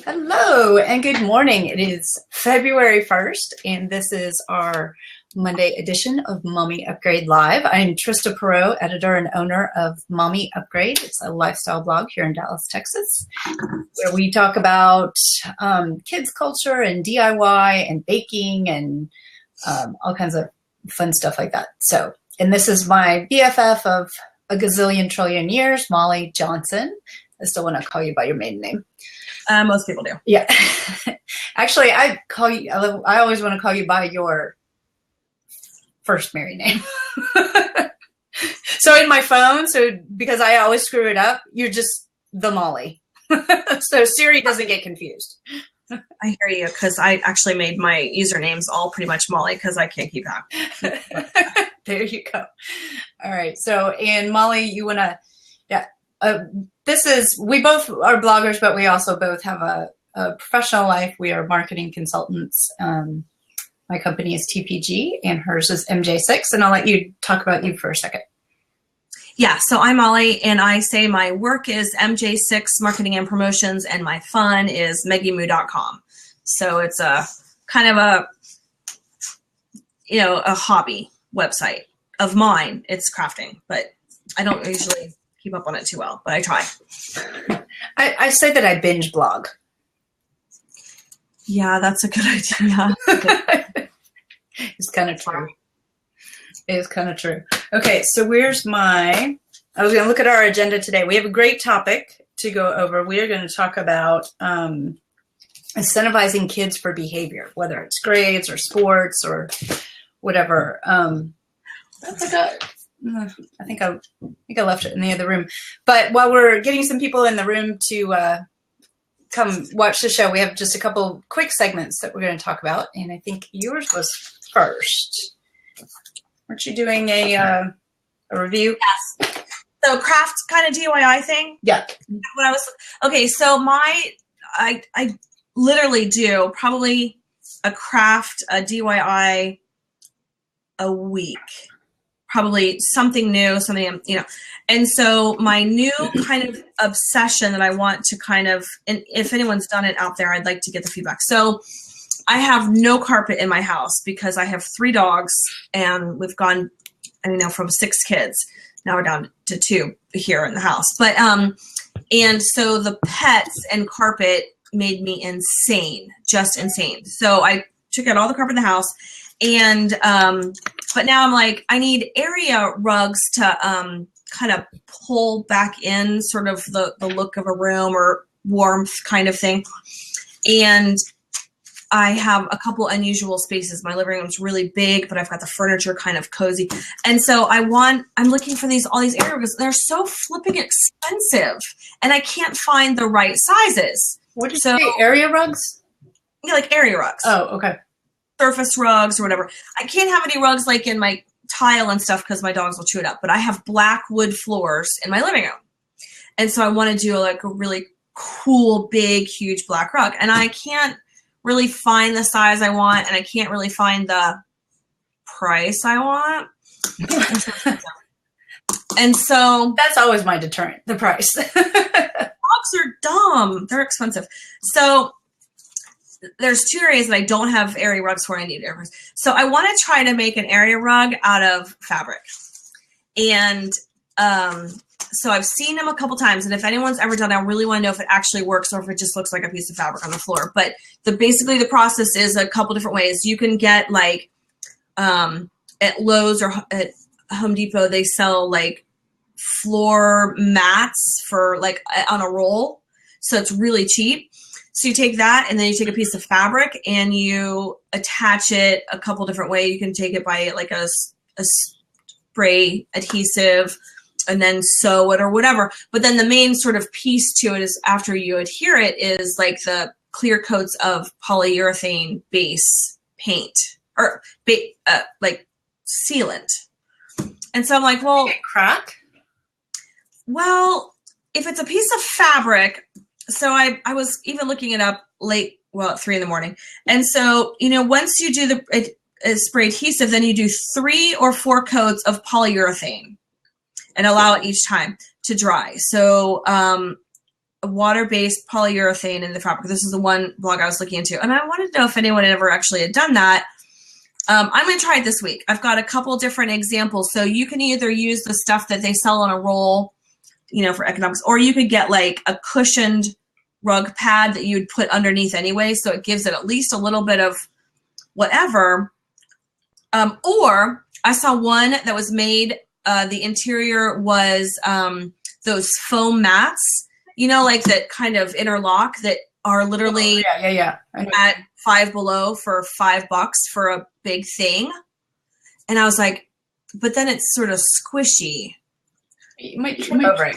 Hello and good morning. It is February 1st, and this is our Monday edition of Mommy Upgrade Live. I'm Trista Perot, editor and owner of Mommy Upgrade. It's a lifestyle blog here in Dallas, Texas, where we talk about kids culture and DIY and baking and all kinds of fun stuff like that. And this is my BFF of a gazillion trillion years, Molly Johnson. I still want to call you by your maiden name. Most people do. Yeah. Actually, I always want to call you by your first married name. So in my phone, because I always screw it up, you're just the Molly. So Siri doesn't get confused. I hear you, because I actually made my usernames all pretty much Molly because I can't keep track. There you go. All right. So, and Molly, you want to, we both are bloggers, but we also both have a professional life. We are marketing consultants. My company is TPG and hers is MJ6. And I'll let you talk about you for a second. Yeah, so I'm Molly, and I say my work is MJ6 Marketing and Promotions, and my fun is MeggyMoo.com. So it's a kind of a hobby website of mine. It's crafting, but I don't usually keep up on it too well, but I try. I say that I binge blog. Yeah, that's a good idea. It's kind of true. It is kind of true. Okay, so I was going to look at our agenda today. We have a great topic to go over. We are going to talk about incentivizing kids for behavior, whether it's grades or sports or whatever. I think I left it in the other room. But while we're getting some people in the room to come watch the show, we have just a couple quick segments that we're going to talk about. And I think yours was first. Weren't you doing a review? Yes. So craft kind of DIY thing? Yeah. So I literally do probably a craft, a DIY a week. Probably something new, And so my new kind of obsession that I want to and if anyone's done it out there, I'd like to get the feedback. So I have no carpet in my house because I have 3 dogs and we've gone, from 6 kids. Now we're down to 2 here in the house. But, and so the pets and carpet made me insane, just insane. So I took out all the carpet in the house. And, but now I'm like, I need area rugs to kind of pull back in sort of the look of a room or warmth kind of thing. And I have a couple unusual spaces. My living room's really big, but I've got the furniture kind of cozy. And so I'm looking for all these area rugs. They're so flipping expensive and I can't find the right sizes. What did you say, area rugs? Yeah, like area rugs. Oh, okay. Surface rugs or whatever. I can't have any rugs like in my tile and stuff because my dogs will chew it up, but I have black wood floors in my living room. And so I want to do like a really cool, big, huge black rug. And I can't really find the size I want, and I can't really find the price I want. And so that's always my deterrent, the price. Dogs are dumb. They're expensive. So there's 2 areas that I don't have area rugs for. I need area rugs. So I want to try to make an area rug out of fabric. And so I've seen them a couple times. And if anyone's ever done it, I really want to know if it actually works or if it just looks like a piece of fabric on the floor. But basically the process is a couple different ways. You can get like at Lowe's or at Home Depot, they sell like floor mats for like on a roll. So it's really cheap. So you take that and then you take a piece of fabric and you attach it a couple different ways. You can take it by like a spray adhesive and then sew it or whatever. But then the main sort of piece to it is after you adhere it is like the clear coats of polyurethane base paint or like sealant. And so I'm like, well, it crack? Well, if it's a piece of fabric, so I was even looking it up at 3 a.m. And so, once you do the spray adhesive, then you do 3 or 4 coats of polyurethane and allow it each time to dry. So a water-based polyurethane in the fabric. This is the one blog I was looking into. And I wanted to know if anyone had ever actually had done that. I'm going to try it this week. I've got a couple different examples. So you can either use the stuff that they sell on a roll, you know, for economics, or you could get like a cushioned rug pad that you'd put underneath anyway. So it gives it at least a little bit of whatever. Or I saw one that was made, the interior was those foam mats, you know, like that kind of interlock that are literally at Five Below for $5 for a big thing. And I was like, but then it's sort of squishy. You might trip over it.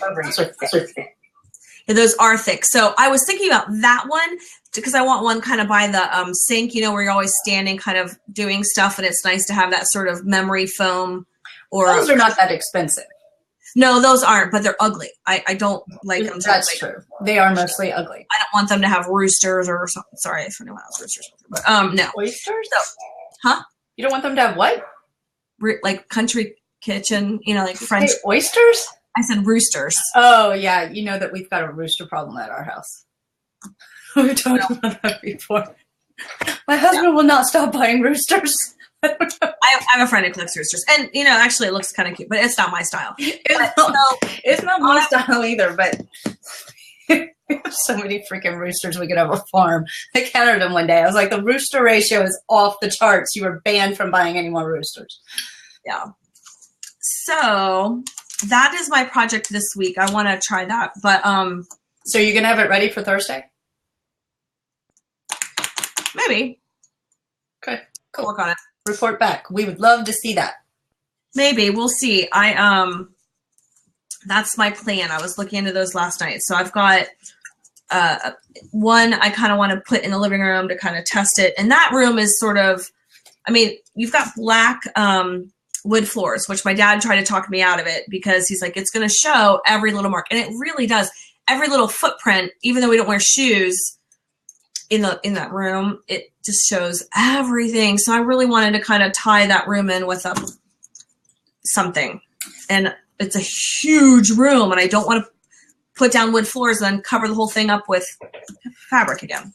Yeah, those are thick. So I was thinking about that one because I want one kind of by the sink, you know, where you're always standing kind of doing stuff. And it's nice to have that sort of memory foam. Or those are not that expensive. No, those aren't, but they're ugly. I don't like them. That's true. They are mostly ugly. I don't want them to have roosters or something. Sorry if anyone has roosters. But no. Oysters? So, huh? You don't want them to have what? Like country kitchen, you know, like French. Hey, oysters? I said roosters. Oh, yeah. You know that we've got a rooster problem at our house. We've talked about that before. My husband will not stop buying roosters. I have a friend who collects roosters, and you know, actually, it looks kind of cute, but it's not my style. It's not my style either. But we have so many freaking roosters. We could have a farm. I counted them one day. I was like, the rooster ratio is off the charts. You were banned from buying any more roosters. Yeah. So that is my project this week. I want to try that, but so you're gonna have it ready for Thursday? Maybe. Okay. Cool. Work on it. Report back. We would love to see that. Maybe. We'll see. That's my plan. I was looking into those last night. So I've got one I kind of want to put in the living room to kind of test it. And that room is sort of, I mean, you've got black wood floors, which my dad tried to talk me out of it because he's like, it's going to show every little mark. And it really does. Every little footprint, even though we don't wear shoes in that room, it just shows everything. So I really wanted to kind of tie that room in with something. And it's a huge room, and I don't want to put down wood floors and then cover the whole thing up with fabric again.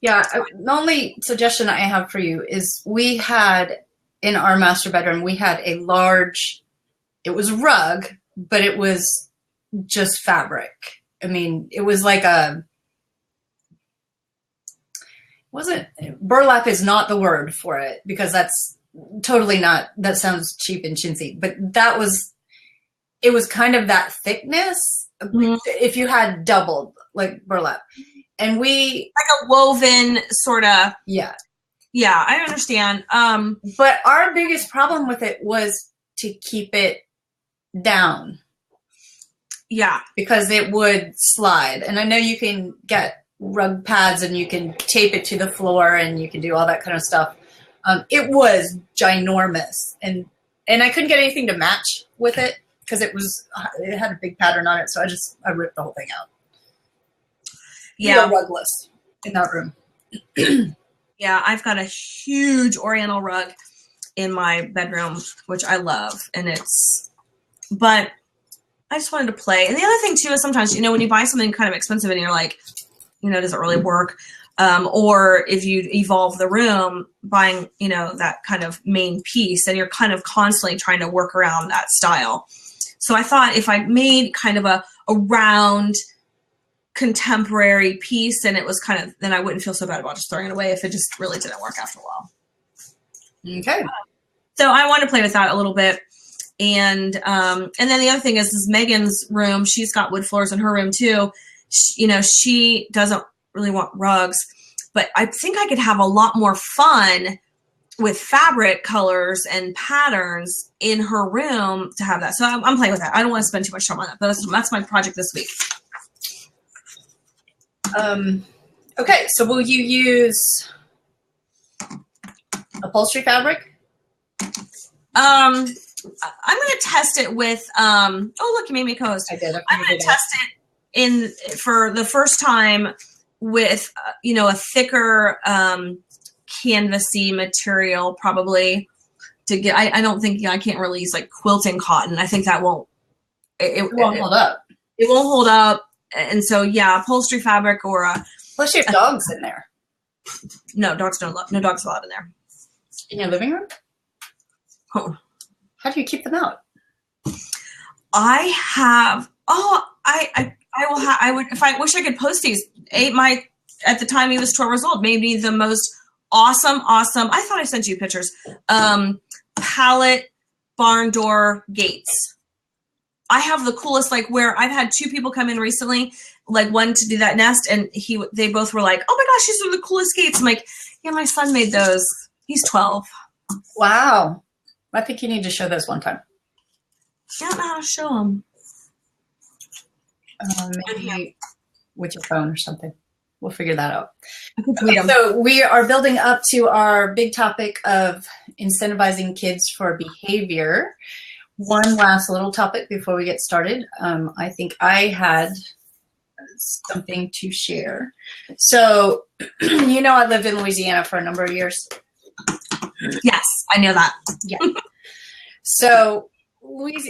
Yeah, the only suggestion I have for you is we had in our master bedroom, we had a large, it was rug, but it was just fabric. I mean, it was like burlap is not the word for it because that's totally not, that sounds cheap and chintzy, but it was kind of that thickness. Mm-hmm. If you had doubled like burlap, and like a woven sort of. Yeah, I understand. But our biggest problem with it was to keep it down. Yeah, because it would slide, and I know you can get rug pads and you can tape it to the floor and you can do all that kind of stuff. It was ginormous, and I couldn't get anything to match with it because it had a big pattern on it. So I ripped the whole thing out. Yeah. We were rugless in that room. Yeah. I've got a huge Oriental rug in my bedroom, which I love. But I just wanted to play. And the other thing too, is sometimes, you know, when you buy something kind of expensive and you're like, you know, does it really work? Or if you evolve the room, buying, you know, that kind of main piece, and you're kind of constantly trying to work around that style. So I thought if I made kind of a round contemporary piece, and it was kind of, then I wouldn't feel so bad about just throwing it away if it just really didn't work after a while. Okay. So I want to play with that a little bit. And then the other thing is Megan's room. She's got wood floors in her room too. She doesn't really want rugs, but I think I could have a lot more fun with fabric colors and patterns in her room to have that. So I'm playing with that. I don't want to spend too much time on that, but that's my project this week. Okay. So will you use upholstery fabric? I'm going to test it with, oh, look, you made me a co-host. I did. I'm going to test it for the first time with, a thicker, canvasy material probably to get, I don't think, I can't really use like quilting cotton. I think that it won't hold up. It won't hold up. And so, yeah, upholstery fabric or Plus you have dogs in there. no dogs allowed in there. In your living room? Oh. How do you keep them out? I have. Oh, I will have. I would if I wish I could post these. At the time he was 12 years old, made me the most awesome. I thought I sent you pictures. Pallet barn door gates. I have the coolest, like, where I've had 2 people come in recently, like one to do that nest, and they both were like, "Oh my gosh, these are the coolest gates." I'm like, "Yeah, my son made those. He's 12." Wow. I think you need to show those one time. I don't know how to show them. Maybe with your phone or something. We'll figure that out. Okay, so we are building up to our big topic of incentivizing kids for behavior. One last little topic before we get started. I think I had something to share. So, I lived in Louisiana for a number of years. Yes, I know that. Yeah. So,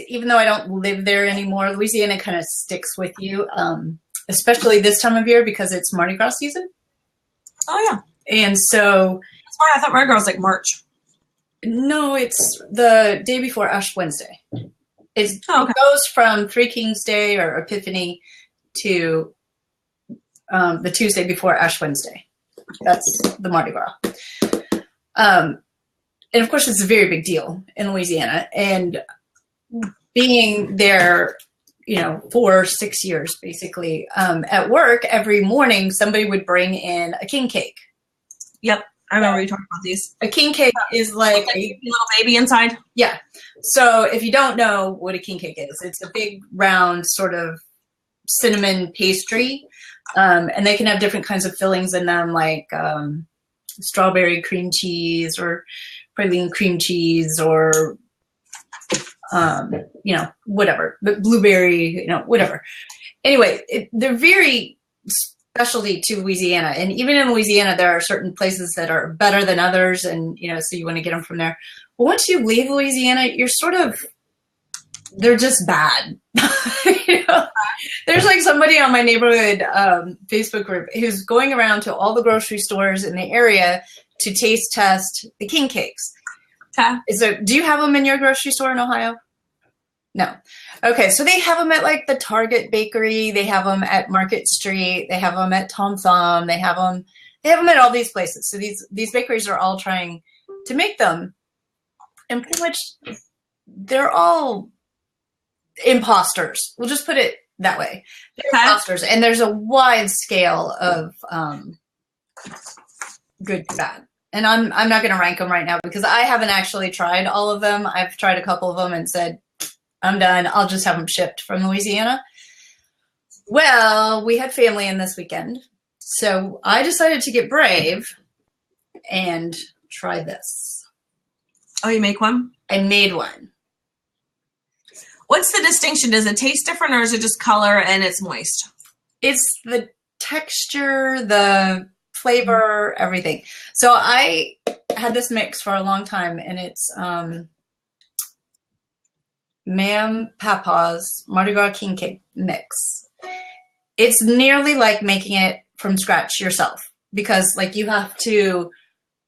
even though I don't live there anymore, Louisiana kind of sticks with you, especially this time of year because it's Mardi Gras season. Oh, yeah. And so... Sorry, I thought Mardi Gras was like March. No, it's the day before Ash Wednesday. It goes from Three Kings Day or Epiphany to the Tuesday before Ash Wednesday. That's the Mardi Gras. And of course, it's a very big deal in Louisiana. And being there, 4 or 6 years, basically, at work, every morning, somebody would bring in a king cake. Yep. I remember you talking about these. A king cake is like a little baby inside. Yeah. So if you don't know what a king cake is, it's a big round sort of cinnamon pastry. And they can have different kinds of fillings in them, like strawberry cream cheese or praline cream cheese or, whatever, but blueberry, whatever. Anyway, they're very specialty to Louisiana. And even in Louisiana, there are certain places that are better than others. And, so you want to get them from there. But once you leave Louisiana, they're just bad. There's like somebody on my neighborhood Facebook group who's going around to all the grocery stores in the area to taste test the king cakes. Okay. So do you have them in your grocery store in Ohio? No. Okay, so they have them at like the Target bakery. They have them at Market Street. They have them at Tom Thumb. They have them at all these places. So these bakeries are all trying to make them, and pretty much they're all imposters. We'll just put it that way. They're imposters, and there's a wide scale of good to bad. And I'm not going to rank them right now because I haven't actually tried all of them. I've tried a couple of them and said, I'm done. I'll just have them shipped from Louisiana. Well, we had family in this weekend, so I decided to get brave and try this. Oh, you make one? I made one. What's the distinction? Does it taste different or is it just color and it's moist? It's the texture, the flavor, everything. So I had this mix for a long time, and it's Papual's Mardi Gras king cake mix. It's nearly like making it from scratch yourself because like you have to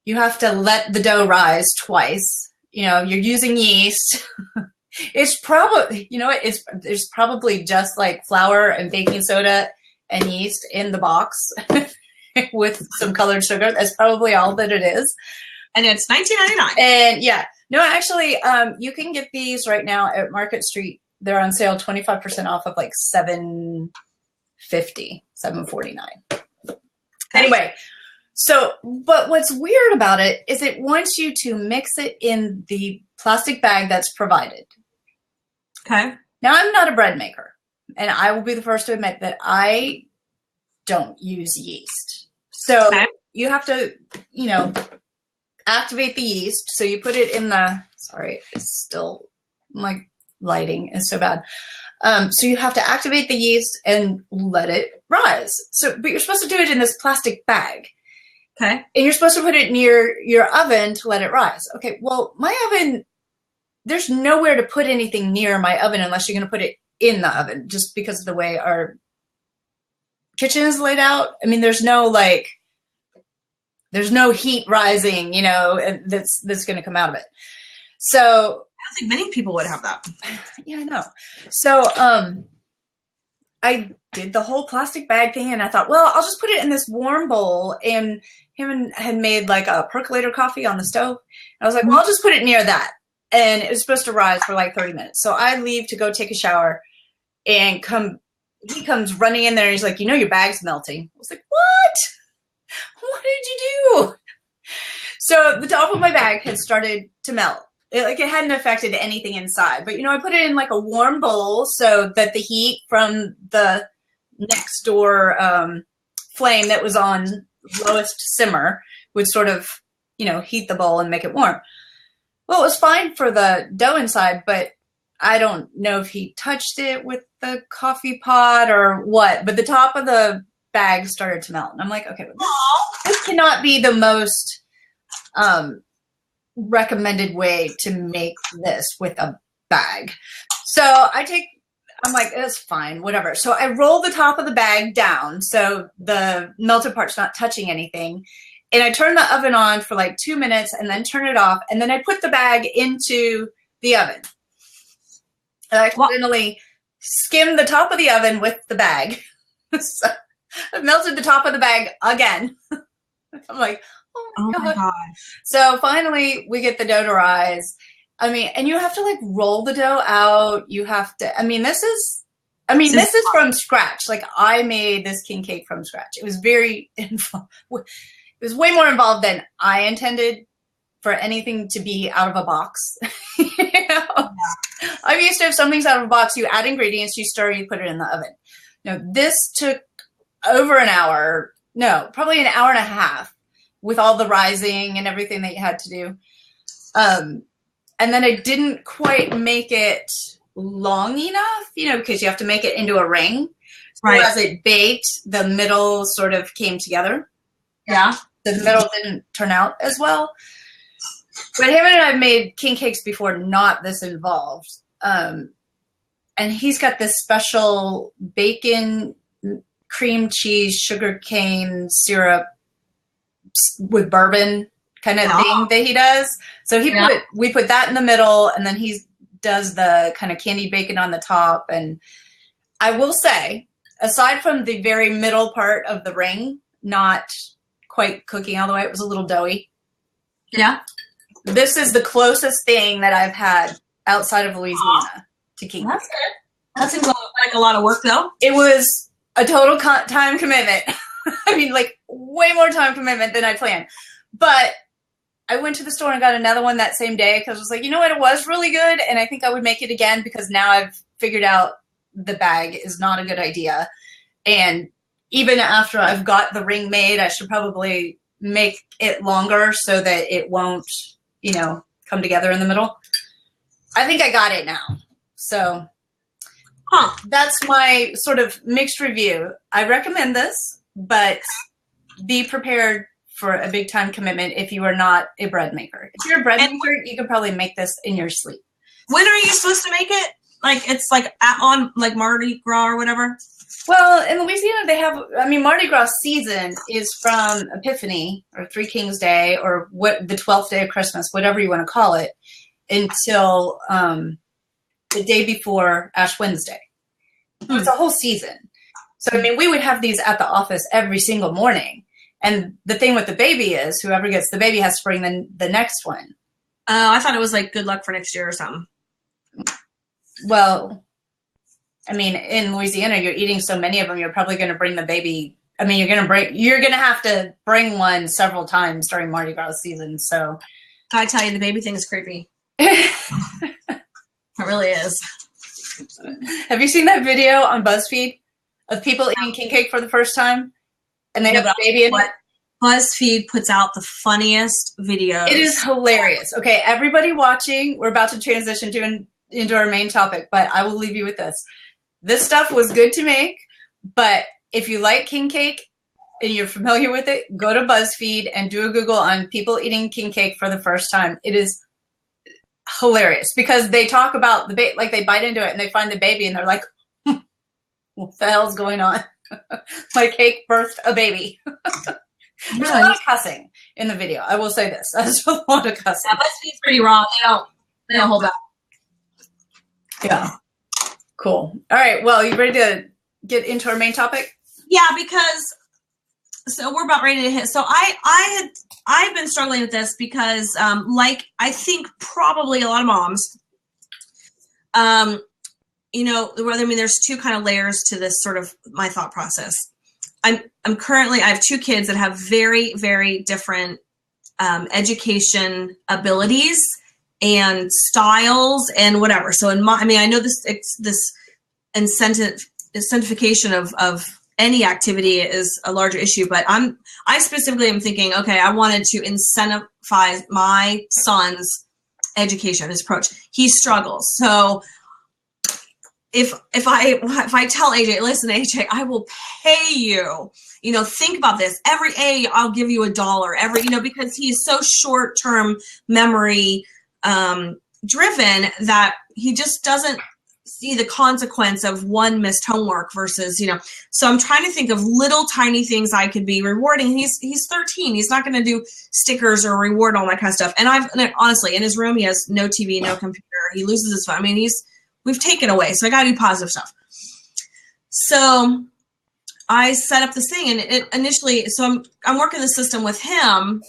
let the dough rise twice. You're using yeast. It's probably, there's probably just like flour and baking soda and yeast in the box with some colored sugar. That's probably all that it is. And it's $19.99. And yeah. No, actually, you can get these right now at Market Street. They're on sale 25% off of like $7.50, $7.49. Anyway, but what's weird about it is it wants you to mix it in the plastic bag that's provided. Okay. Now, I'm not a bread maker, and I will be the first to admit that I don't use yeast. So you have to, activate the yeast. So you put it in sorry, it's still, my lighting is so bad. So you have to activate the yeast and let it rise. But you're supposed to do it in this plastic bag. Okay. And you're supposed to put it near your oven to let it rise. Okay. Well, my oven, there's nowhere to put anything near my oven unless you're going to put it in the oven just because of the way our kitchen is laid out, I mean, there's no heat rising, that's going to come out of it. So I don't think many people would have that. yeah, I know. So I did the whole plastic bag thing, and I thought, well, I'll just put it in this warm bowl. And him had made like a percolator coffee on the stove. I was like, well, I'll just put it near that. And it was supposed to rise for like 30 minutes. So I leave to go take a shower, and he comes running in there. And he's like, your bag's melting. I was like, what? What did you do? So the top of my bag had started to melt. It hadn't affected anything inside. But, I put it in like a warm bowl so that the heat from the next door flame that was on lowest simmer would sort of, heat the bowl and make it warm. Well, it was fine for the dough inside, but I don't know if he touched it with the coffee pot or what, but the top of the bag started to melt. And I'm like, okay, this cannot be the most recommended way to make this with a bag. So I'm like, it's fine, whatever. So I roll the top of the bag down so the melted part's not touching anything. And I turn the oven on for like 2 minutes and then turn it off. And then I put the bag into the oven. And I accidentally skimmed the top of the oven with the bag. So I melted the top of the bag again. I'm like, oh my gosh. So finally we get the dough to rise. And you have to like roll the dough out. You have to, this is from scratch. Like I made this king cake from scratch. It was it was way more involved than I intended for anything to be out of a box. I'm used to if something's out of a box, you add ingredients, you stir, you put it in the oven. Now this took over an hour, probably an hour and a half with all the rising and everything that you had to do. And then I didn't quite make it long enough, because you have to make it into a ring. Right. So as it baked, the middle sort of came together. Yeah. The middle didn't turn out as well. But him and I have made king cakes before, not this involved. And he's got this special bacon, cream cheese, sugar cane syrup with bourbon kind of thing that he does. So we put that in the middle, and then he does the kind of candy bacon on the top. And I will say, aside from the very middle part of the ring, not quite cooking all the way, it was a little doughy. Yeah. This is the closest thing that I've had outside of Louisiana to king cake. That seems like a lot of work, though. It was a total time commitment. Like way more time commitment than I planned. But I went to the store and got another one that same day because I was like, what, it was really good. And I think I would make it again because now I've figured out the bag is not a good idea. And even after I've got the ring made, I should probably make it longer so that it won't, come together in the middle. I think I got it now. So that's my sort of mixed review. I recommend this, but be prepared for a big time commitment if you are not a bread maker. If you're a bread maker, you can probably make this in your sleep. When are you supposed to make it? Like it's like on like Mardi Gras or whatever? Well, in Louisiana, they have, Mardi Gras season is from Epiphany or Three Kings Day or the 12th day of Christmas, whatever you want to call it, until the day before Ash Wednesday. It's a whole season. So, we would have these at the office every single morning. And the thing with the baby is whoever gets the baby has to bring the next one. Oh, I thought it was like good luck for next year or something. Well, in Louisiana, you're eating so many of them, you're probably going to bring the baby. You're going to have to bring one several times during Mardi Gras season. So I tell you, the baby thing is creepy. It really is. Have you seen that video on BuzzFeed of people eating king cake for the first time? And they have a baby in it? BuzzFeed puts out the funniest videos. It is hilarious. Okay, everybody watching, we're about to transition into our main topic, but I will leave you with this. This stuff was good to make, but if you like king cake and you're familiar with it, go to BuzzFeed and do a Google on people eating king cake for the first time. It is hilarious because they talk about the baby, like they bite into it and they find the baby and they're like, what the hell's going on? My cake birthed a baby. There's a Yeah, lot of cussing in the video. I will say this. There's a lot of cussing. yeah, BuzzFeed's pretty raw. They don't hold back. Yeah. Cool. All right. Well, you ready to get into our main topic? Yeah, because so we're about ready to hit. So I've been struggling with this because like I think probably a lot of moms, you know, I mean, there's two kind of layers to this sort of my thought process. I have two kids that have very, very different education abilities and styles and whatever. So I know this incentivification of any activity is a larger issue, but I specifically am thinking, okay, I wanted to incentivize my son's education, his approach. He struggles. So if I tell AJ, listen, AJ, I will pay you, think about this. Every A, I'll give you $1 because he's so short-term memory driven that he just doesn't see the consequence of one missed homework versus, so I'm trying to think of little tiny things I could be rewarding. He's 13. He's not going to do stickers or reward all that kind of stuff. And honestly, in his room, he has no TV, no computer. He loses his phone. I mean, we've taken away. So I got to do positive stuff. So I set up this thing and it initially, so I'm working the system with him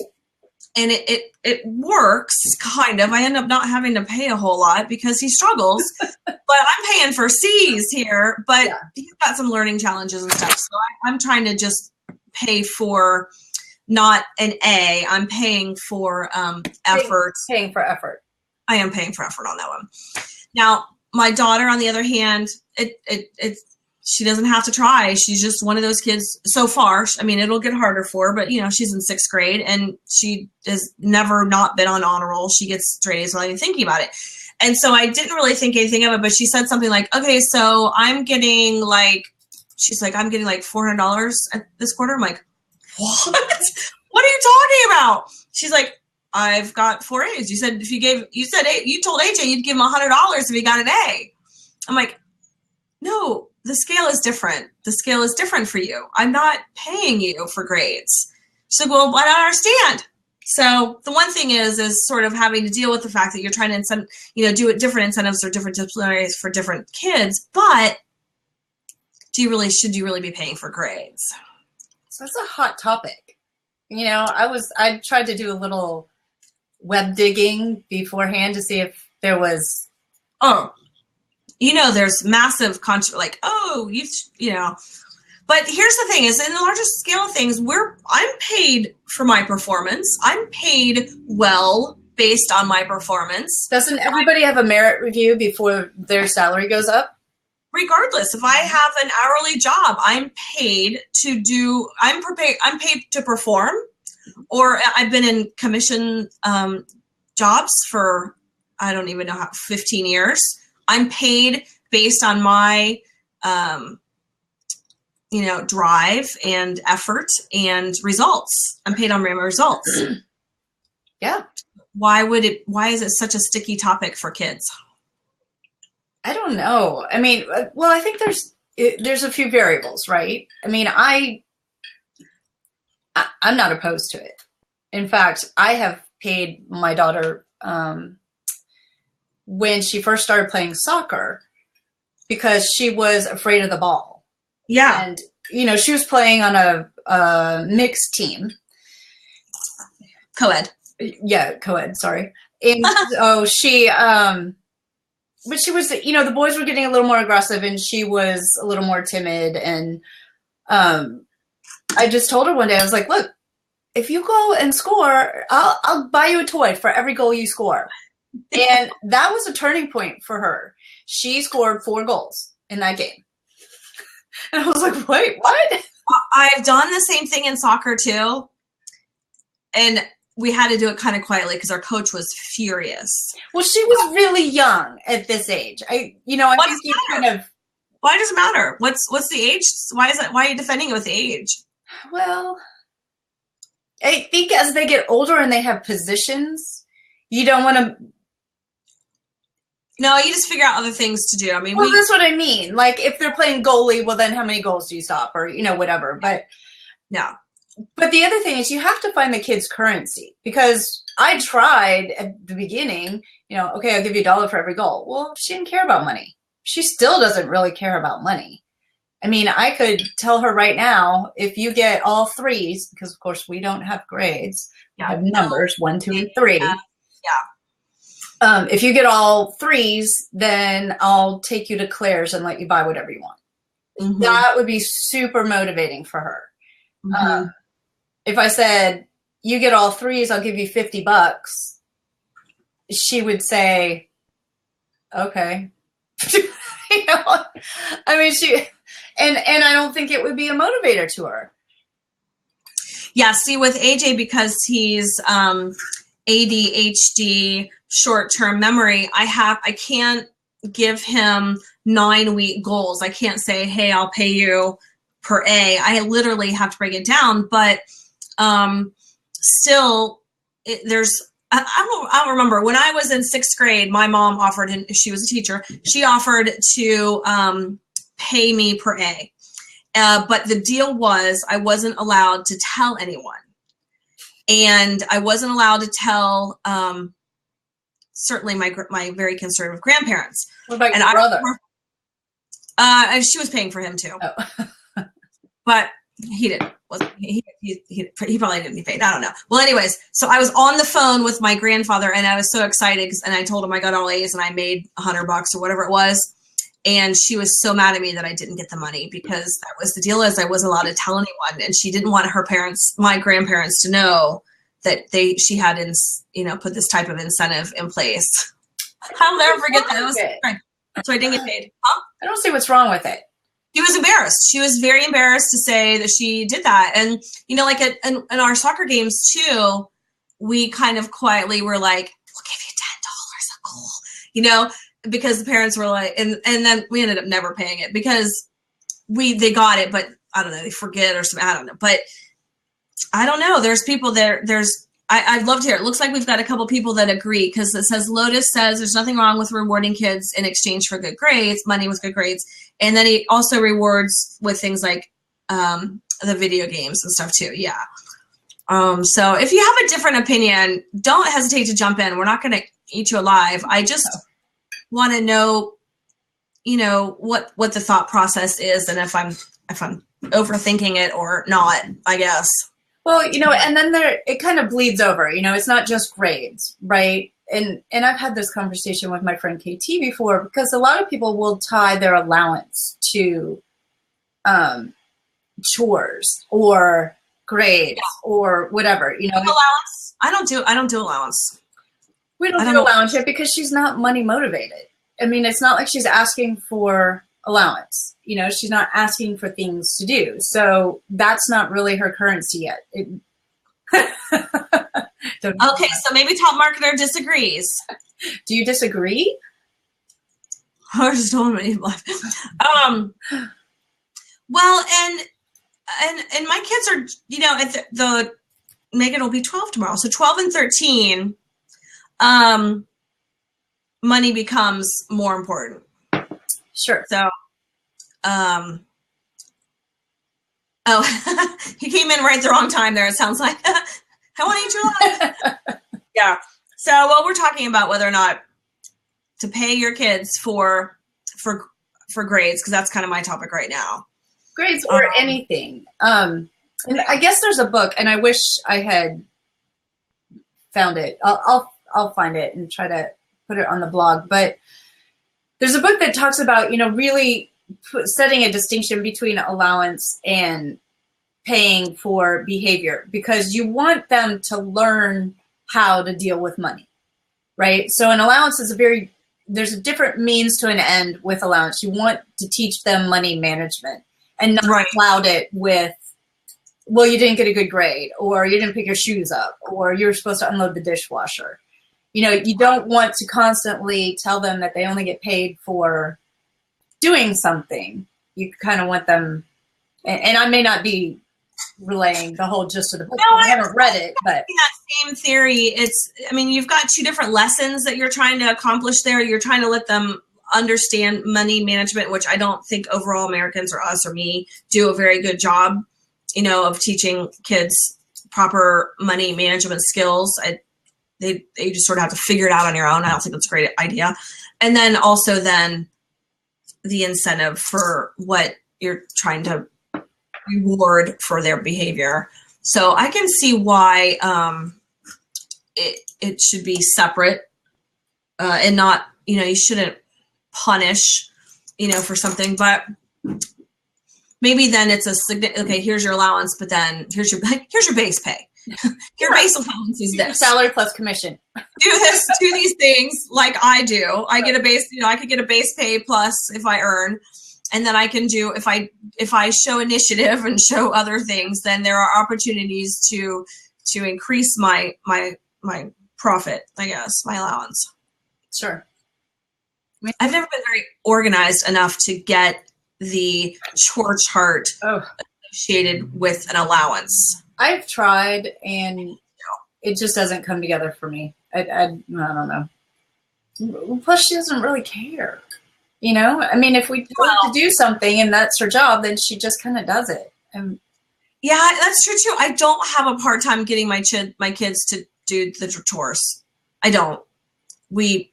and it works kind of. I end up not having to pay a whole lot because he struggles, but I'm paying for C's here, but he's got some learning challenges and stuff. So I'm trying to just pay for not an A. I'm paying for effort. Paying for effort. I am paying for effort on that one. Now, my daughter, on the other hand, she doesn't have to try. She's just one of those kids so far. I mean, it'll get harder for her, but she's in 6th grade and she has never not been on honor roll. She gets straight A's without even thinking about it. And so I didn't really think anything of it, but she said something like, okay, so I'm getting she's like, I'm getting like $400 this quarter. I'm like, what? What are you talking about? She's like, I've got 4 A's. You said you told AJ you'd give him $100 if he got an A. I'm like, no, the scale is different. The scale is different for you. I'm not paying you for grades. She's like, well, I don't understand. So the one thing is sort of having to deal with the fact that you're trying to do it different incentives or different disciplinaries for different kids, but should you really be paying for grades? So that's a hot topic. I tried to do a little web digging beforehand to see if there was. There's massive but here's the thing is in the larger scale of things, I'm paid for my performance. I'm paid well based on my performance. Doesn't everybody have a merit review before their salary goes up? Regardless, if I have an hourly job, I'm paid to perform, or I've been in commission jobs for, I don't even know 15 years. I'm paid based on my, drive and effort and results. I'm paid on my results. Yeah. Why is it such a sticky topic for kids? I don't know. I mean, well, I think there's a few variables, right? I mean, I'm not opposed to it. In fact, I have paid my daughter when she first started playing soccer because she was afraid of the ball. Yeah. And, she was playing on a mixed team. Co-ed. Yeah, co-ed, sorry. And so she, but she was, the boys were getting a little more aggressive and she was a little more timid. And I just told her one day, I was like, look, if you go and score, I'll buy you a toy for every goal you score. And that was a turning point for her. She scored 4 goals in that game. And I was like, wait, what? I've done the same thing in soccer too. And we had to do it kind of quietly because our coach was furious. Well, she was really young at this age. Why does it matter? What's the age? Why are you defending it with age? Well, I think as they get older and they have positions, you don't want to. No, you just figure out other things to do. I mean, well, that's what I mean. Like if they're playing goalie, well, then how many goals do you stop, or whatever. But no. But the other thing is you have to find the kids' currency, because I tried at the beginning. Okay, I'll give you $1 for every goal. Well, she didn't care about money. She still doesn't really care about money. I mean, I could tell her right now, if you get all threes, because of course we don't have grades, we have numbers, 1, 2, and 3. Yeah. If you get all threes, then I'll take you to Claire's and let you buy whatever you want. Mm-hmm. That would be super motivating for her. Mm-hmm. If I said, you get all threes, I'll give you $50, she would say, okay. I mean, and I don't think it would be a motivator to her. Yeah, see, with AJ, because he's ADHD, short-term memory, I can't give him 9-week goals. I can't say, hey, I'll pay you per A. I literally have to break it down, but still, I don't remember. When I was in 6th grade, my mom offered, and she was a teacher, she offered to pay me per A. But the deal was I wasn't allowed to tell anyone. And I wasn't allowed to tell certainly my very conservative grandparents. What about your brother? And she was paying for him too. Oh. But he didn't. He probably didn't get paid. I don't know. Well, anyways, so I was on the phone with my grandfather, and I was so excited, and I told him I got all A's and I made $100 or whatever it was. And she was so mad at me that I didn't get the money, because that was the deal, is I wasn't allowed to tell anyone, and she didn't want my grandparents, to know that she had put this type of incentive in place. I'll never forget that. So I didn't get paid. Huh? I don't see what's wrong with it. She was embarrassed. She was very embarrassed to say that she did that. And, like in our soccer games too, we kind of quietly were like, we'll give you $10 a goal, because the parents were like, and then we ended up never paying it, because they got it, but I don't know, they forget or something. I don't know. But I don't know. There's people there. I'd love to hear. It looks like we've got a couple people that agree, because it says Lotus says there's nothing wrong with rewarding kids in exchange for good grades, money with good grades. And then he also rewards with things like the video games and stuff too. Yeah. So if you have a different opinion, don't hesitate to jump in. We're not going to eat you alive. I just want to know, what the thought process is, and if I'm overthinking it or not, I guess. Well, and then it kind of bleeds over, it's not just grades, right? And I've had this conversation with my friend KT before, because a lot of people will tie their allowance to chores or grades or whatever, Allowance. I don't do allowance. We don't do allowance yet, because she's not money motivated. I mean, it's not like she's asking for allowance. She's not asking for things to do. So that's not really her currency yet. Okay, so maybe top marketer disagrees. Do you disagree? I just don't want well, and my kids are, at the Megan will be 12 tomorrow. So 12 and 13, money becomes more important. Sure. So, he came in right at the wrong time there, it sounds like. I want to eat your lunch. Yeah. So, well, we're talking about whether or not to pay your kids for grades, because that's kind of my topic right now. Grades or anything. And I guess there's a book, and I wish I had found it. I'll find it and try to put it on the blog. But there's a book that talks about, really setting a distinction between allowance and paying for behavior, because you want them to learn how to deal with money, right? So an allowance is there's a different means to an end with allowance. You want to teach them money management and not cloud it with, well, you didn't get a good grade, or you didn't pick your shoes up, or you're supposed to unload the dishwasher. You don't want to constantly tell them that they only get paid for doing something. You kind of want them, and I may not be relaying the whole gist of the book. No, I haven't read it, but that same theory. You've got two different lessons that you're trying to accomplish there. You're trying to let them understand money management, which I don't think overall Americans or us or me do a very good job, of teaching kids proper money management skills. They just sort of have to figure it out on your own. I don't think that's a great idea. And then also then the incentive for what you're trying to reward for their behavior. So I can see why it should be separate and not, you shouldn't punish, for something, but maybe then it's okay, here's your allowance, but then here's your base pay. Your base allowance is this. Salary plus commission. Do these things like I do. I get a base, I could get a base pay plus if I earn. And then I can do, if I show initiative and show other things, then there are opportunities to increase my profit, I guess, my allowance. Sure. I've never been very organized enough to get the chore chart associated with an allowance. I've tried, and it just doesn't come together for me. I don't know. Plus, she doesn't really care. If we tell her to do something and that's her job, then she just kind of does it. Yeah, that's true too. I don't have a hard time getting my kids to do the chores. I don't. We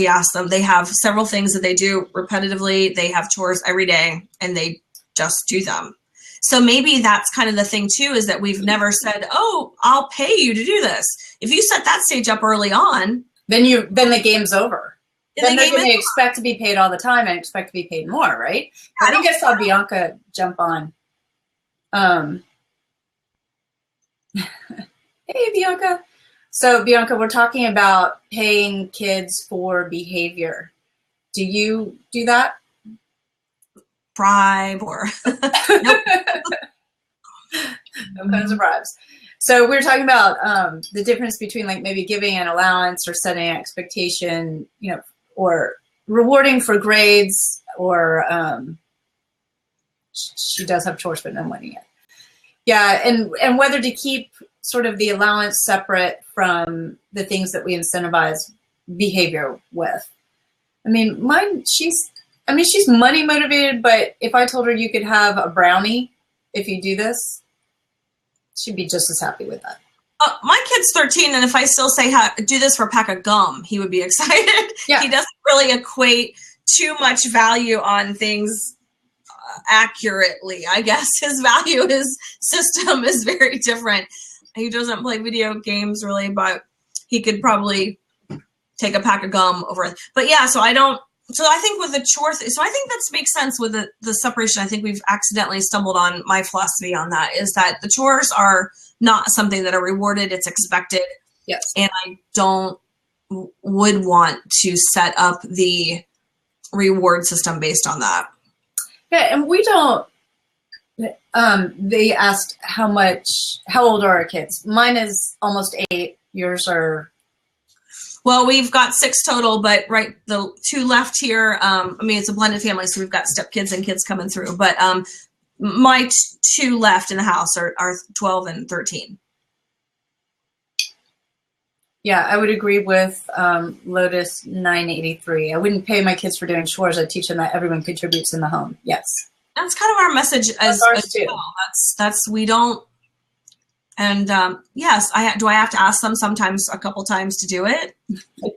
ask them. They have several things that they do repetitively. They have chores every day, and they just do them. So maybe that's kind of the thing too, is that we've never said, "Oh, I'll pay you to do this." If you set that stage up early on, then the game's over. Then they're going to expect to be paid all the time and expect to be paid more, right? I think I saw Bianca jump on. Hey, Bianca. So, Bianca, we're talking about paying kids for behavior. Do you do that? Bribe or nope. No kinds of bribes. So we're talking about the difference between like maybe giving an allowance or setting an expectation, or rewarding for grades, or she does have chores but no money yet. Yeah, and whether to keep sort of the allowance separate from the things that we incentivize behavior with. She's money motivated, but if I told her you could have a brownie if you do this, she'd be just as happy with that. My kid's 13, and if I still say, do this for a pack of gum, he would be excited. Yeah. He doesn't really equate too much value on things accurately. I guess his value, his system is very different. He doesn't play video games really, but he could probably take a pack of gum over it. But yeah, so I think with the chore, so I think that makes sense with the separation. I think we've accidentally stumbled on my philosophy on that, is that the chores are not something that are rewarded, it's expected. Yes. And I would want to set up the reward system based on that. Yeah, and we don't, they asked how old are our kids? Mine is almost 8, yours are? Well, we've got 6 total, but the 2 left here, it's a blended family, so we've got stepkids and kids coming through. But my 2 left in the house are 12 and 13. Yeah, I would agree with Lotus 983. I wouldn't pay my kids for doing chores. I'd teach them that everyone contributes in the home. Yes. That's kind of our message as too. well. That's we don't. And yes, do I have to ask them sometimes, a couple times to do it?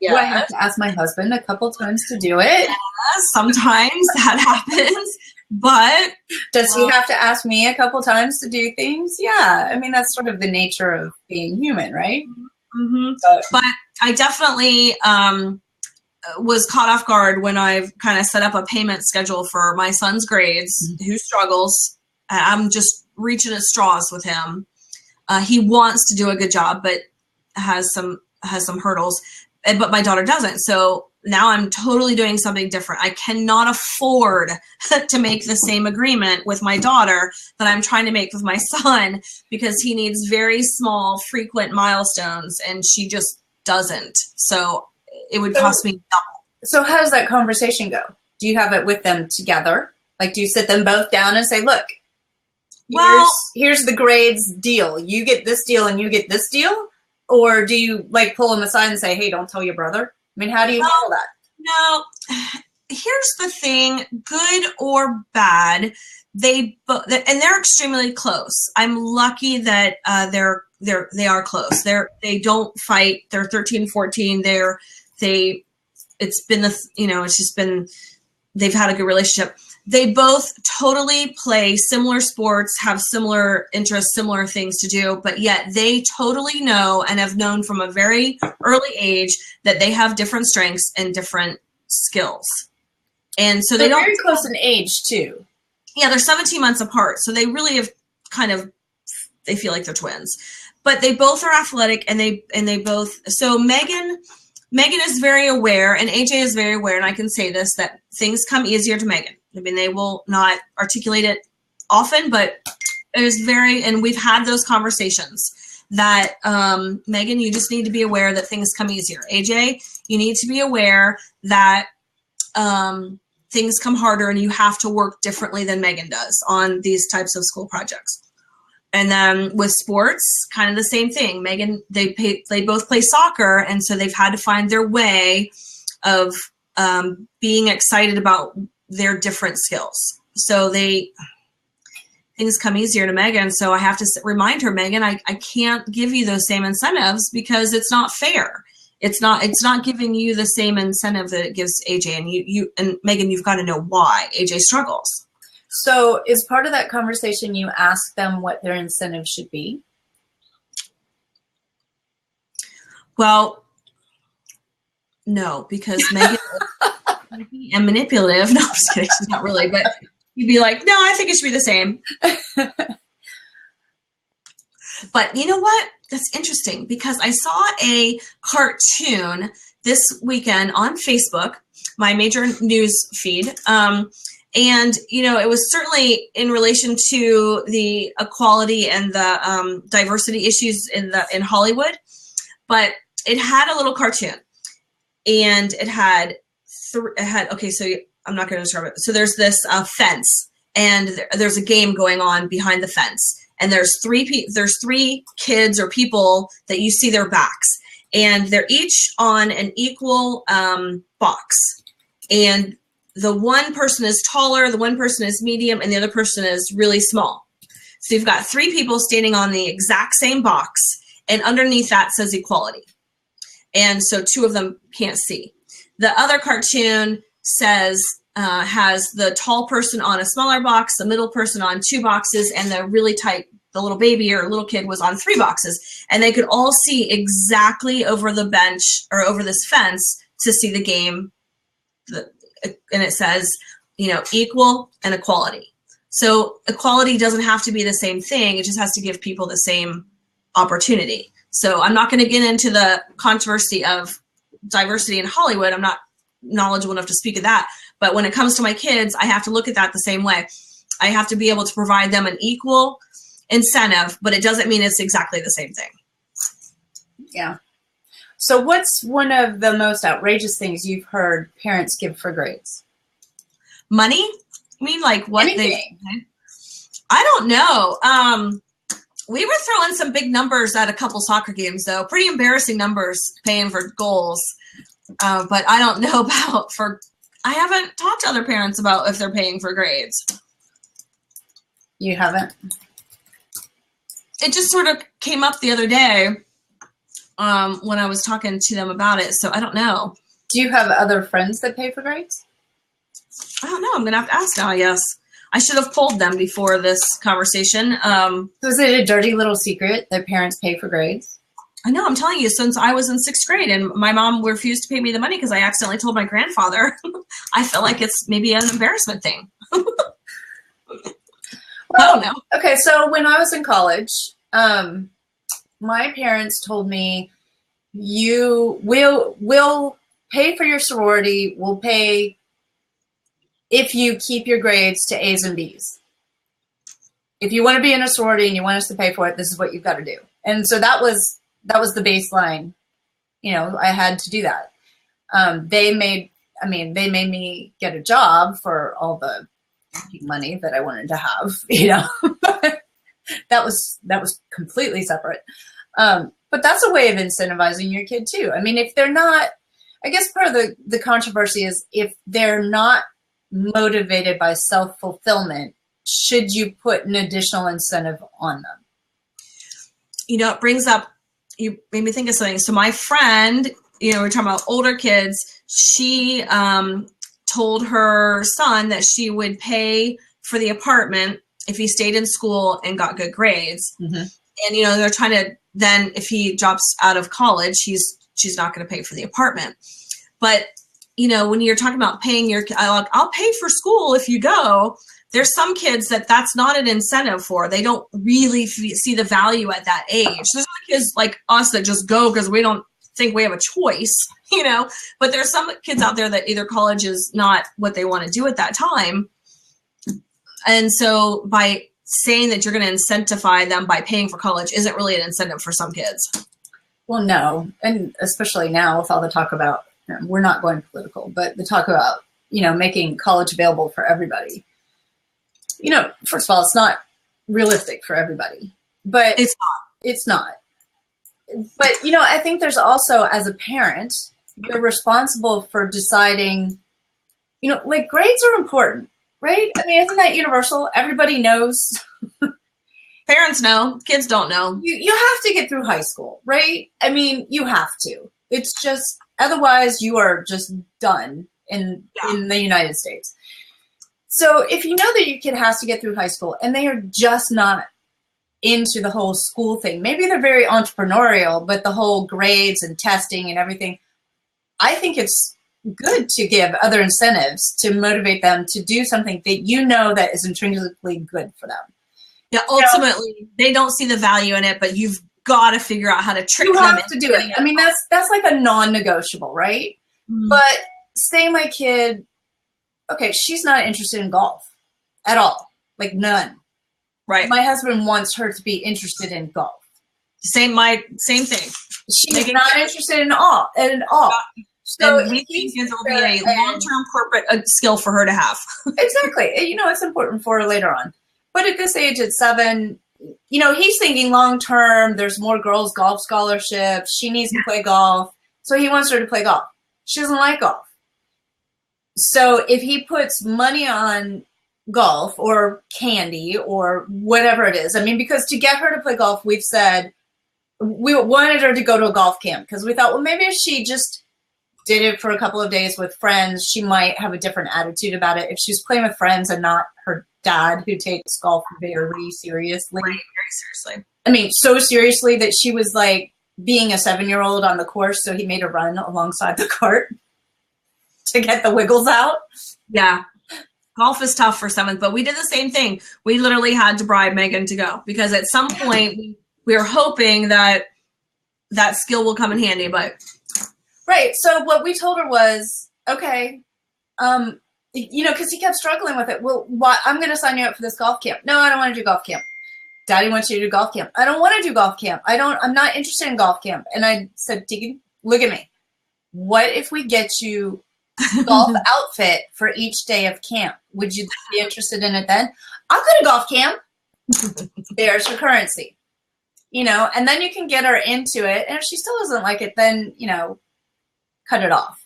Yeah. Do I have to ask my husband a couple times to do it? Yeah, sometimes that happens. But does he have to ask me a couple times to do things? Yeah. That's sort of the nature of being human, right? Mm-hmm. But I definitely was caught off guard when I've kind of set up a payment schedule for my son's grades, who struggles. I'm just reaching at straws with him. He wants to do a good job, but has some hurdles. But my daughter doesn't. So now I'm totally doing something different. I cannot afford to make the same agreement with my daughter that I'm trying to make with my son, because he needs very small, frequent milestones, and she just doesn't. So it would cost me double. So how does that conversation go? Do you have it with them together? Like, do you sit them both down and say, look, Well, here's the grades deal. You get this deal and you get this deal? Or do you like pull them aside and say, hey, don't tell your brother? I mean, how do you handle that? no. Here's the thing, good or bad, they are extremely close. I'm lucky that they are close. They don't fight. They're 13, 14. It's been it's just been, they've had a good relationship. They both totally play similar sports, have similar interests, similar things to do, but yet they totally know and have known from a very early age that they have different strengths and different skills. And so they're very close in age too. Yeah, they're 17 months apart. So they really have they feel like they're twins. But they both are athletic, and they both, so Megan is very aware, and AJ is very aware, and I can say this, that things come easier to Megan. I mean, they will not articulate it often, but it is and we've had those conversations that, Megan, you just need to be aware that things come easier. AJ, you need to be aware that, things come harder and you have to work differently than Megan does on these types of school projects. And then with sports, kind of the same thing. Megan, they both play soccer, and so they've had to find their way of being excited about their different skills. So things come easier to Megan. So I have to remind her, Megan, I can't give you those same incentives because it's not fair. It's not giving you the same incentive that it gives AJ, and you and Megan, you've got to know why AJ struggles. So is part of that conversation you ask them what their incentive should be? Well, no, because Megan is manipulative. No, I'm just kidding. She's not really, but you'd be like, no, I think it should be the same. But you know what? That's interesting, because I saw a cartoon this weekend on Facebook, my major news feed. And, it was certainly in relation to the equality and the diversity issues in Hollywood, but it had a little cartoon, and it had okay, so I'm not going to describe it. So there's this fence, and there's a game going on behind the fence. And there's three kids or people that you see their backs, and they're each on an equal box. And the one person is taller, the one person is medium, and the other person is really small. So you've got three people standing on the exact same box, and underneath that says equality. And so two of them can't see. The other cartoon says, has the tall person on a smaller box, the middle person on two boxes, and the really tight, the little baby or little kid was on three boxes. And they could all see exactly over the bench or over this fence to see the game. And it says, equal and equality. So equality doesn't have to be the same thing. It just has to give people the same opportunity. So I'm not going to get into the controversy of diversity in Hollywood. I'm not knowledgeable enough to speak of that. But when it comes to my kids, I have to look at that the same way. I have to be able to provide them an equal incentive, but it doesn't mean it's exactly the same thing. Yeah. So what's one of the most outrageous things you've heard parents give for grades? Money? I mean, like what Anything. I don't know. We were throwing some big numbers at a couple soccer games, though. Pretty embarrassing numbers paying for goals. But I don't know I haven't talked to other parents about if they're paying for grades. You haven't? It just sort of came up the other day when I was talking to them about it. So I don't know. Do you have other friends that pay for grades? I don't know. I'm going to have to ask now, I guess. I should have polled them before this conversation. So is it a dirty little secret that parents pay for grades? I know, I'm telling you, since I was in 6th grade, and my mom refused to pay me the money because I accidentally told my grandfather. I feel like it's maybe an embarrassment thing. Well, I don't know. Okay, so when I was in college, my parents told me, we'll pay for your sorority, we'll pay if you keep your grades to A's and B's. If you want to be in a sorority and you want us to pay for it, this is what you've got to do. And so that was the baseline. I had to do that. They made me get a job for all the money that I wanted to have, you know. that was completely separate. But that's a way of incentivizing your kid too. I mean, if they're not, I guess part of the controversy is if they're not motivated by self-fulfillment, should you put an additional incentive on them? You know, it brings up, you made me think of something. So my friend, you know, we're talking about older kids. She told her son that she would pay for the apartment if he stayed in school and got good grades. Mm-hmm. And, you know, they're trying to, then if he drops out of college, she's not going to pay for the apartment. But, you know, when you're talking about paying your, I'll pay for school if you go. There's some kids that's not an incentive for. They don't really see the value at that age. There's other kids like us that just go because we don't think we have a choice, you know. But there's some kids out there that either college is not what they want to do at that time. And so by saying that you're going to incentivize them by paying for college isn't really an incentive for some kids. Well, no. And especially now with all the talk about, we're not going political, but the talk about, you know, making college available for everybody. You know, first of all, it's not realistic for everybody, but it's not. But, you know, I think there's also, as a parent, you're responsible for deciding, you know, like grades are important, right? I mean, isn't that universal? Everybody knows. Parents know, kids don't know. You have to get through high school, right? I mean, you have to. It's just, otherwise you are just done in the United States. So if you know that your kid has to get through high school and they are just not into the whole school thing, maybe they're very entrepreneurial, but the whole grades and testing and everything, I think it's good to give other incentives to motivate them to do something that you know that is intrinsically good for them. Yeah, ultimately, they don't see the value in it, but you've got to figure out how to trick them. You have to do it. I mean, that's like a non-negotiable, right? Mm. But say my kid, okay, she's not interested in golf at all. Like none. Right. My husband wants her to be interested in golf. Same thing. She's not interested in all at all. So we think it will be a long-term corporate skill for her to have. Exactly. You know, it's important for her later on. But at this age, at 7, you know, he's thinking long-term, there's more girls' golf scholarships. She needs to play golf. So he wants her to play golf. She doesn't like golf. So if he puts money on golf or candy or whatever it is, I mean, because to get her to play golf, we've said we wanted her to go to a golf camp because we thought, well, maybe if she just did it for a couple of days with friends, she might have a different attitude about it. If she's playing with friends and not her dad, who takes golf very seriously. Right, very seriously. I mean, so seriously that she was like being a 7-year-old on the course, so he made her run alongside the cart to get the wiggles out. Yeah. Golf is tough for 7th, but we did the same thing. We literally had to bribe Megan to go because at some point we were hoping that that skill will come in handy, but. Right. So what we told her was, okay, you know, because he kept struggling with it. Well, I'm going to sign you up for this golf camp. No, I don't want to do golf camp. Daddy wants you to do golf camp. I don't want to do golf camp. I'm not interested in golf camp. And I said, Tegan, look at me. What if we get you golf outfit for each day of camp? Would you be interested in it then? I'll go to golf camp. There's her currency, you know, and then you can get her into it. And if she still doesn't like it, then, you know, cut it off.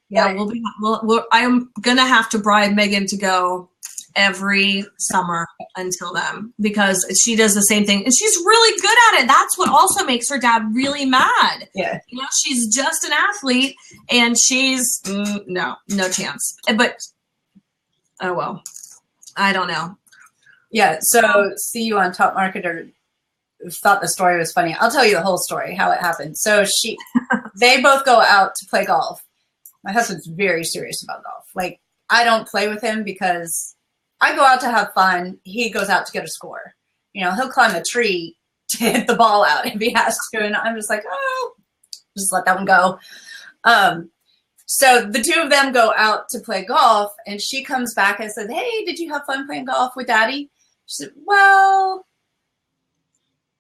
Yeah, I'm going to have to bribe Megan to go every summer until then because she does the same thing. And she's really good at it. That's what also makes her dad really mad. Yeah. You know, she's just an athlete and she's, no chance. But, oh, well, I don't know. Yeah, so see you on Top Marketer thought the story was funny. I'll tell you the whole story, how it happened. So they both go out to play golf. My husband's very serious about golf. Like, I don't play with him because I go out to have fun. He goes out to get a score. You know, he'll climb a tree to hit the ball out if he has to. And I'm just like, oh, just let that one go. So the two of them go out to play golf, and she comes back and said, hey, did you have fun playing golf with Daddy? She said, well,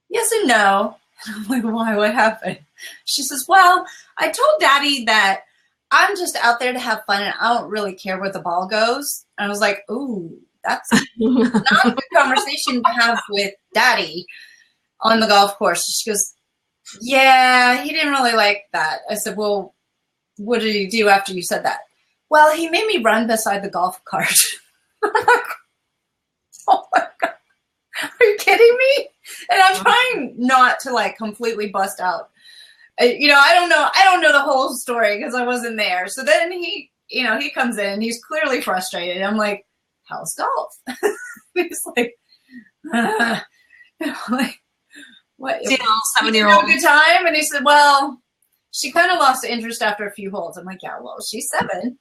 yes and no. And I'm like, why? What happened? She says, well, I told Daddy that I'm just out there to have fun and I don't really care where the ball goes. And I was like, ooh, that's not a good conversation to have with Daddy on the golf course. She goes, yeah, he didn't really like that. I said, well, what did he do after you said that? Well, he made me run beside the golf cart. Oh my God. Are you kidding me? And I'm trying not to like completely bust out. You know, I don't know the whole story because I wasn't there. So then he comes in, he's clearly frustrated. I'm like, how's golf? He's like, like, what? 7-year-old. Good time? And he said, well, she kind of lost interest after a few holes. I'm like, yeah, well, she's 7.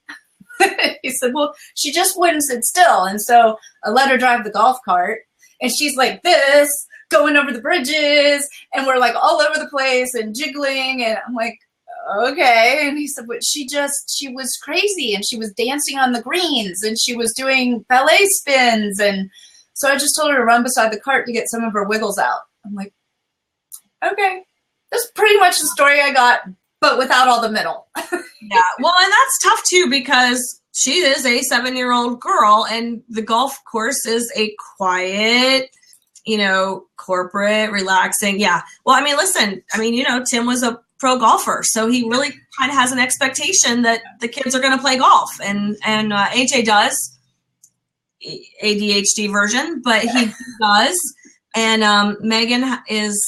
He said, well, she just wouldn't sit still. And so I let her drive the golf cart. And she's like this, going over the bridges. And we're like all over the place and jiggling. And I'm like, okay. And he said, but she was crazy. And she was dancing on the greens. And she was doing ballet spins. And so I just told her to run beside the cart to get some of her wiggles out. I'm like, okay. That's pretty much the story I got, but without all the middle. Yeah. Well, and that's tough too, because she is a 7-year-old girl and the golf course is a quiet, corporate, relaxing. Yeah. Well, I mean, listen, Tim was a pro golfer, so he really kind of has an expectation that the kids are going to play golf, and AJ does, ADHD version, but he does. And Megan is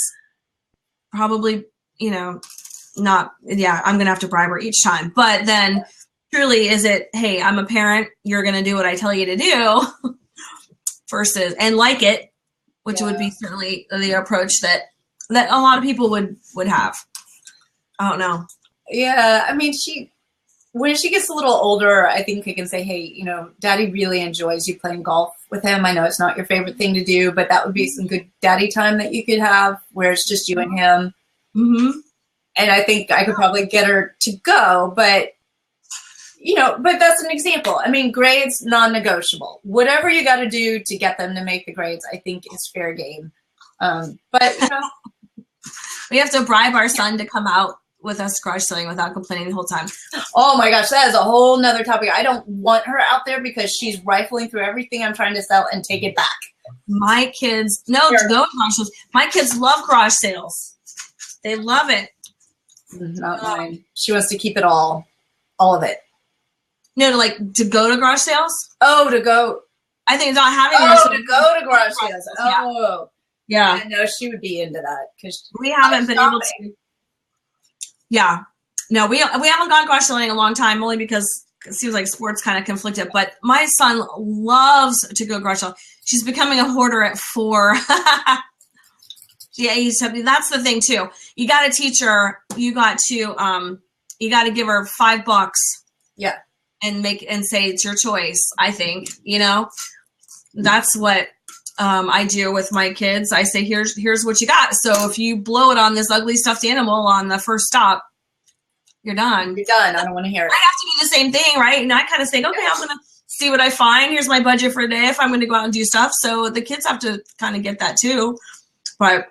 probably, not, yeah, I'm going to have to bribe her each time. But then truly is it, hey, I'm a parent, you're going to do what I tell you to do versus, and like it, which would be certainly the approach that a lot of people would have. I don't know. Yeah. I mean, when she gets a little older, I think I can say, hey, Daddy really enjoys you playing golf with him. I know it's not your favorite thing to do, but that would be some good daddy time that you could have where it's just you and him. Mm-hmm. And I think I could probably get her to go, but that's an example. I mean, grades, non-negotiable. Whatever you got to do to get them to make the grades, I think is fair game. But we have to bribe our son to come out with us garage selling without complaining the whole time. Oh my gosh, that is a whole nother topic. I don't want her out there because she's rifling through everything I'm trying to sell and take it back. My kids, no garage sales. My kids love garage sales. They love it. Not mine. She wants to keep it all of it. No, to go to garage sales? Oh, to go. I think not having to go to garage sales. Oh. Yeah. I know she would be into that because we haven't been able to. Yeah. No, we haven't gone garage selling in a long time, only because it seems like sports kind of conflicted. But my son loves to go garage selling. She's becoming a hoarder at 4. Yeah, that's the thing too. You got to teach her. You got to give her $5. Yeah. And say it's your choice. I think, that's what I do with my kids. I say, here's what you got. So if you blow it on this ugly stuffed animal on the first stop, you're done. You're done. I don't want to hear it. I have to do the same thing, right? And I kind of say, okay, I'm going to see what I find. Here's my budget for the day if I'm going to go out and do stuff. So the kids have to kind of get that too. But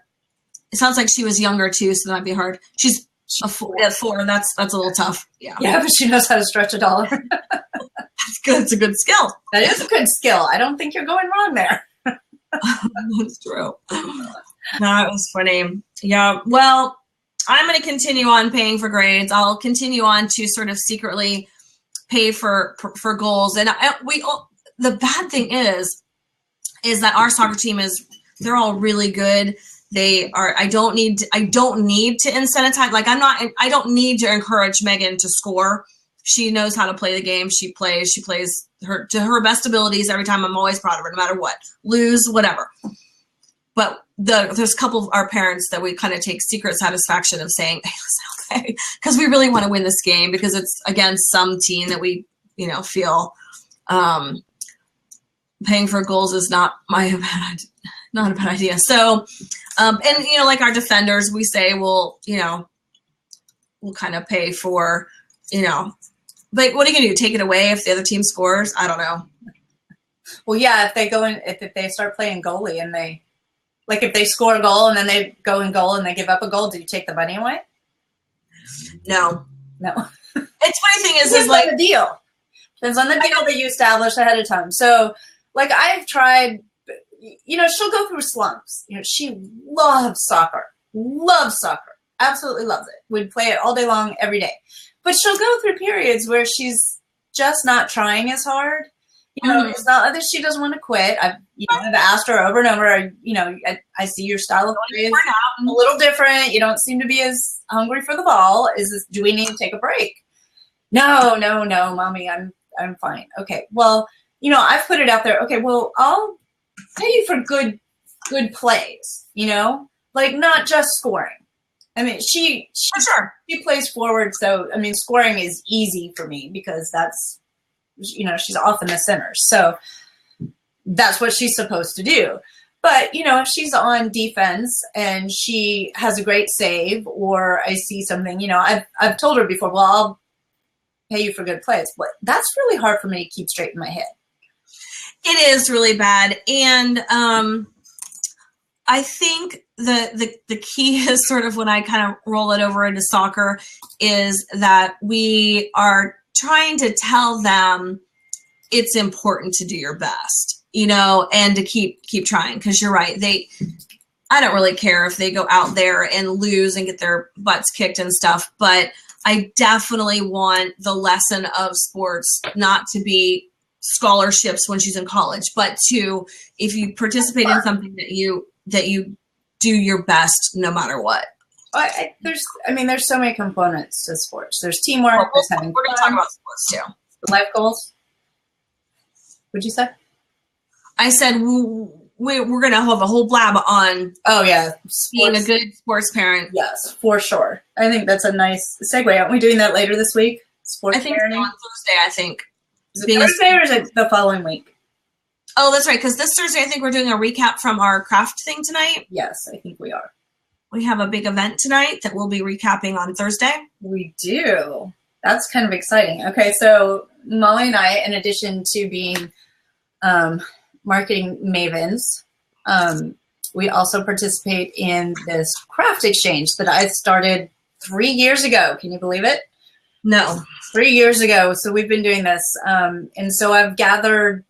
it sounds like she was younger too, so that might be hard. She's a 4. That's a little tough. Yeah. Yeah, but she knows how to stretch a dollar. That's good. It's a good skill. That is a good skill. I don't think you're going wrong there. That's true. No, it was funny. Yeah. Well, I'm going to continue on paying for grades. I'll continue on to sort of secretly pay for goals. And the bad thing is that our soccer team they're all really good. They are, I don't need to incentivize. I don't need to encourage Megan to score. She knows how to play the game. She plays to her best abilities every time. I'm always proud of her, no matter what, lose, whatever. But there's a couple of our parents that we kind of take secret satisfaction of saying, hey, listen, okay, because we really want to win this game because it's against some team that we, feel paying for goals is not a bad idea. So, and like our defenders, we say, well, we'll kind of pay for, but what are you gonna do? Take it away if the other team scores? I don't know. Well, yeah, if they start playing goalie and if they score a goal and then they go in goal and they give up a goal, do you take the money away? No. It's funny thing is the deal. Depends on the deal that you establish ahead of time. So, Like I've tried, she'll go through slumps. She loves soccer, absolutely loves it. Would play it all day long, every day. But she'll go through periods where she's just not trying as hard. It's not that she doesn't want to quit. I've asked her over and over. I see your style of play is a little different. You don't seem to be as hungry for the ball. Do we need to take a break? No, mommy, I'm fine. Okay, well, I've put it out there. Okay, well, I'll pay you for good plays. Like not just scoring. I mean, she plays forward, so I mean, scoring is easy for me because that's. She's off in the center. So that's what she's supposed to do. But, if she's on defense and she has a great save or I see something, I've told her before, well, I'll pay you for good plays. But that's really hard for me to keep straight in my head. It is really bad. And I think the key is sort of when I kind of roll it over into soccer is that we are trying to tell them it's important to do your best, and to keep trying. Because you're right. I don't really care if they go out there and lose and get their butts kicked and stuff, but I definitely want the lesson of sports not to be scholarships when she's in college, but if you participate in something that you do your best no matter what. There's so many components to sports. There's teamwork. We're going to talk about sports too. Life goals. What'd you say? I said we're going to have a whole blab on. Oh yeah, being a good sports parent. Yes, for sure. I think that's a nice segue. Aren't we doing that later this week? Sports I think parenting? so, on Thursday. I think. Is it Thursday or is it the following week? Oh, that's right. Because this Thursday, I think we're doing a recap from our craft thing tonight. Yes, I think we are. We have a big event tonight that we'll be recapping on Thursday. We do. That's kind of exciting. Okay, so Molly and I, in addition to being marketing mavens, we also participate in this craft exchange that I started 3 years ago. Can you believe it? No. 3 years ago. So we've been doing this. And so I've gathered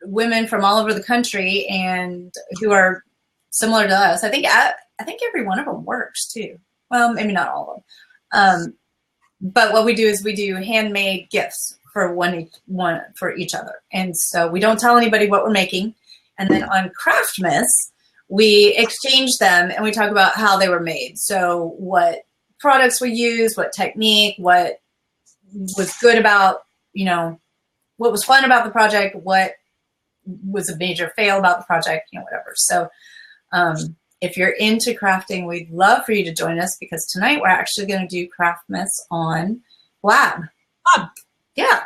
women from all over the country and who are similar to us. I think every one of them works too. Well, maybe not all of them. But what we do is we do handmade gifts for one for each other. And so we don't tell anybody what we're making. And then on Craftmas, we exchange them and we talk about how they were made. So what products we use, what technique, what was good about, what was fun about the project, what was a major fail about the project, whatever. So if you're into crafting, we'd love for you to join us because tonight we're actually going to do Craftmas on Blab. Yeah.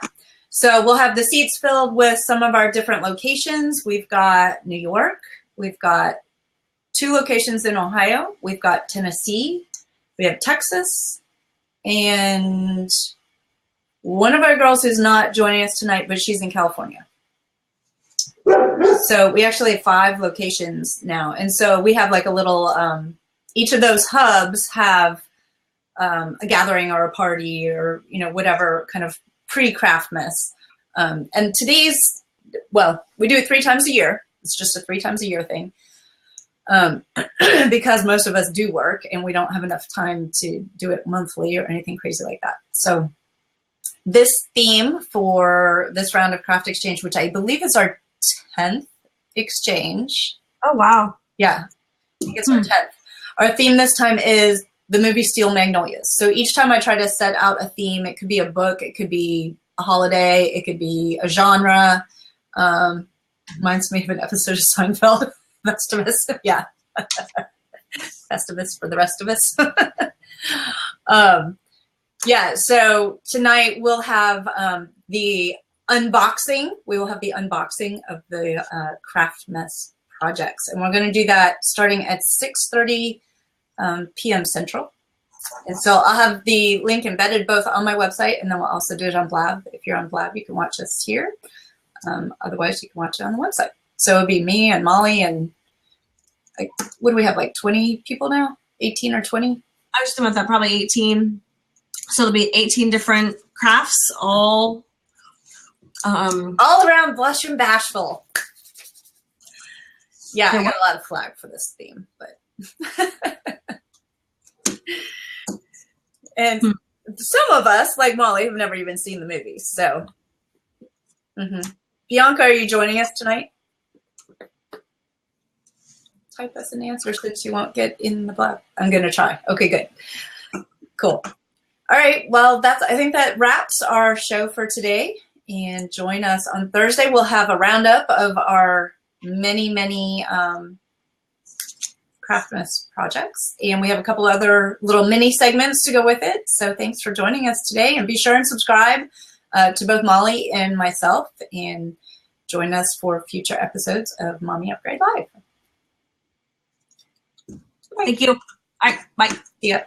So we'll have the seats filled with some of our different locations. We've got New York. We've got 2 locations in Ohio. We've got Tennessee. We have Texas. And one of our girls who's not joining us tonight, but she's in California. So we actually have 5 locations now. And so we have like a little, each of those hubs have a gathering or a party or, whatever kind of pre-Craftmas. And today's, we do it 3 times a year. It's just a 3 times a year thing. Because most of us do work and we don't have enough time to do it monthly or anything crazy like that. So this theme for this round of Craft Exchange, which I believe is our 10th exchange. Oh, wow. Yeah, I think it's our 10th. Our theme this time is the movie Steel Magnolias. So each time I try to set out a theme, it could be a book, it could be a holiday, it could be a genre. Reminds me of an episode of Seinfeld. Festivus, yeah. Festivus for the rest of us. Yeah, so tonight we'll have the unboxing. We will have the unboxing of the Craftmas projects. And we're going to do that starting at 6:30 p.m. Central. And so I'll have the link embedded both on my website and then we'll also do it on Blab. If you're on Blab, you can watch us here. Otherwise, you can watch it on the website. So it'll be me and Molly and what do we have, like 20 people now? 18 or 20? I was just about that, probably 18. So there'll be 18 different crafts, all around Blush and Bashful. Yeah, I got a lot of flack for this theme, but and some of us, like Molly, have never even seen the movie. So, Bianca, are you joining us tonight? Type us an answer since you won't get in the blog. I'm going to try. Okay, good. Cool. All right. Well, I think that wraps our show for today. And join us on Thursday. We'll have a roundup of our many Craftmas projects. And we have a couple other little mini segments to go with it. So thanks for joining us today. And be sure and subscribe to both Molly and myself. And join us for future episodes of Mommy Upgrade Live. Thank you. All right. Bye. See ya.